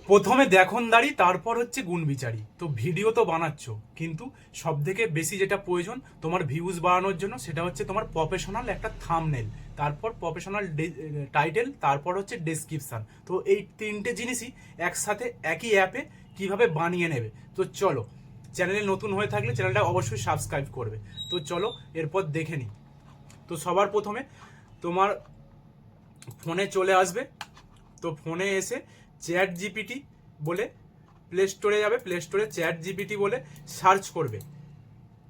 প্রথমে দেখনদারি, তারপর হচ্ছে গুণ বিচারি। তো ভিডিও তো বানাচ্ছ, কিন্তু সব থেকে বেশি যেটা প্রয়োজন তোমার ভিউজ বাড়ানোর জন্য, সেটা হচ্ছে তোমার প্রফেশনাল একটা থাম্বনেল, তারপর প্রফেশনাল টাইটেল, তারপর হচ্ছে ডেসক্রিপশন। তো এই তিনটে জিনিসই একসাথে একই অ্যাপে কিভাবে বানিয়ে নেবে। তো চলো, চ্যানেলে নতুন হয়ে থাকলে চ্যানেলটা অবশ্যই সাবস্ক্রাইব করবে। তো চলো এরপর দেখে নিই। তো সবার প্রথমে তোমার ফোনে চলে আসবে। তো ফোনে এসে চ্যাট জিপিটি বলে প্লে স্টোরে যাবে, প্লে স্টোরে চ্যাট জিপিটি বলে সার্চ করবে।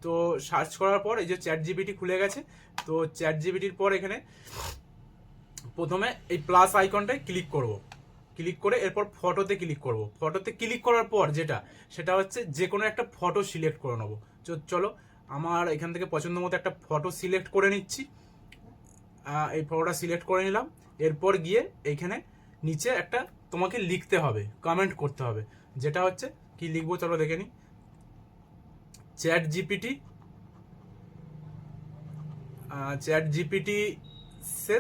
তো সার্চ করার পর এই যে চ্যাট জিপিটি খুলে গেছে। তো চ্যাট জিপিটির পর এখানে প্রথমে এই প্লাস আইকনটায় ক্লিক করব। ক্লিক করে এরপর ফটোতে ক্লিক করব। ফটোতে ক্লিক করার পর সেটা হচ্ছে যে কোনো একটা ফটো সিলেক্ট করে নেবো। চলো আমার এখান থেকে পছন্দ মতো একটা ফটো সিলেক্ট করে নিচ্ছি। এই ফটোটা সিলেক্ট করে নিলাম। এরপর গিয়ে এইখানে নিচে একটা তোমাকে লিখতে হবে, কমেন্ট করতে হবে। যেটা হচ্ছে কি লিখবো চলো দেখে নিই। চ্যাট জিপিটি সে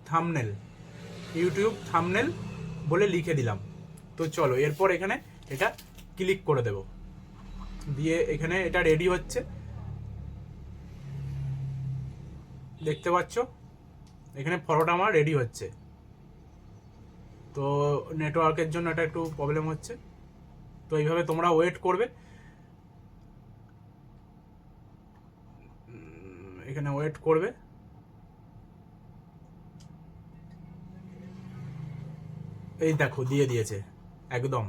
থাম্বনেল, ইউটিউব থাম্বনেল বলে লিখে দিলাম। তো চলো এরপর এখানে এটা ক্লিক করে দেব। দিয়ে এখানে এটা রেডি হচ্ছে, দেখতে পাচ্ছ এখানে ফটোটা আমার রেডি হচ্ছে। তো নেটওয়ার্কের জন্য এটা একটু প্রবলেম হচ্ছে। তো এইভাবে তোমরা ওয়েট করবে, এখানে ওয়েট করবে। এই দেখো দিয়ে দিয়েছে, একদম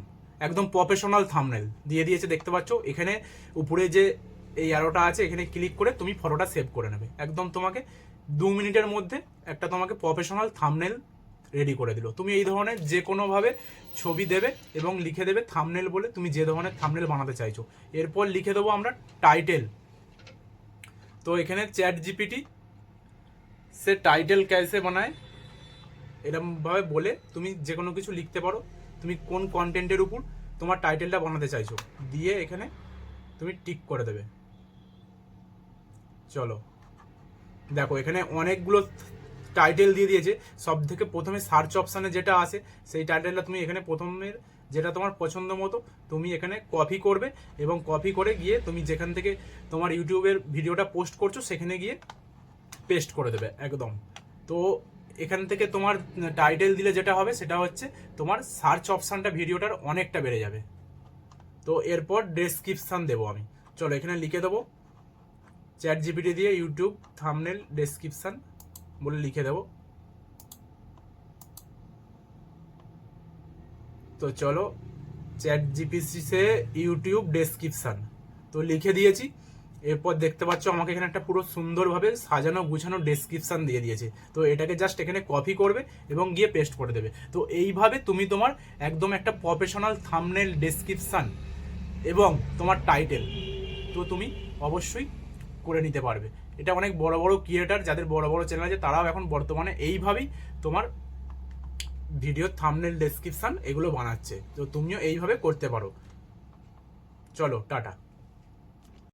একদম প্রফেশনাল থাম্বনেল দিয়ে দিয়েছে, দেখতে পাচ্ছ। এখানে উপরে যে এই অ্যারোটা আছে, এখানে ক্লিক করে তুমি ফটোটা সেভ করে নেবে। একদম তোমাকে 2 মিনিটের মধ্যে একটা তোমাকে প্রফেশনাল থাম্বনেল রেডি করে দিল। তুমি এই ধরনের যে কোনোভাবে ছবি দেবে এবং লিখে দেবে থাম্বনেল বলে, তুমি যে ধরনের থাম্বনেল বানাতে চাইছো। এরপর লিখে দেবো আমরা টাইটেল। তো এখানে চ্যাট জিপিটি সে টাইটেল कैसे বানায় এরকমভাবে বলে তুমি যে কোনো কিছু লিখতে পারো। তুমি কোন কন্টেন্টের উপর তোমার টাইটেলটা বানাতে চাইছো, দিয়ে এখানে তুমি টিক করে দেবে। চলো দেখো এখানে অনেকগুলো টাইটেল দিয়ে দিয়েছে। সব থেকে প্রথমে সার্চ অপশানে যেটা আসে, সেই টাইটেলটা তুমি এখানে প্রথমের যেটা তোমার পছন্দ মতো তুমি এখানে কপি করবে, এবং কপি করে গিয়ে তুমি যেখান থেকে তোমার ইউটিউবের ভিডিওটা পোস্ট করছো সেখানে গিয়ে পেস্ট করে দেবে একদম। তো এখান থেকে তোমার টাইটেল দিলে যেটা হবে সেটা হচ্ছে তোমার সার্চ অপশানটা ভিডিওটার অনেকটা বেড়ে যাবে। তো এরপর ডেসক্রিপশান দেবো আমি। চলো এখানে লিখে দেবো চ্যাট জিপিটি দিয়ে ইউটিউব থাম্বনেল ডেসক্রিপশান বলে লিখে দেবো। তো চলো চ্যাট জিপিটি সে ইউটিউব ডেসক্রিপশান তো লিখে দিয়েছি। এরপর দেখতে পাচ্ছ আমাকে এখানে একটা পুরো সুন্দরভাবে সাজানো গুছানো ডেসক্রিপশান দিয়ে দিয়েছে। তো এটাকে জাস্ট এখানে কপি করবে এবং গিয়ে পেস্ট করে দেবে। তো এইভাবে তুমি তোমার একদম একটা প্রফেশনাল থাম্বনেল, ডেসক্রিপশান এবং তোমার টাইটেল তো তুমি অবশ্যই করে নিতে পারবে। এটা অনেক বড় বড় ক্রিয়েটার, যাদের বড় বড় চ্যানেল আছে, তারাও এখন বর্তমানে এইভাবেই তোমার ভিডিও থাম্বনেল, ডেসক্রিপশান এগুলো বানাচ্ছে। তো তুমিও এইভাবে করতে পারো। চলো টাটা।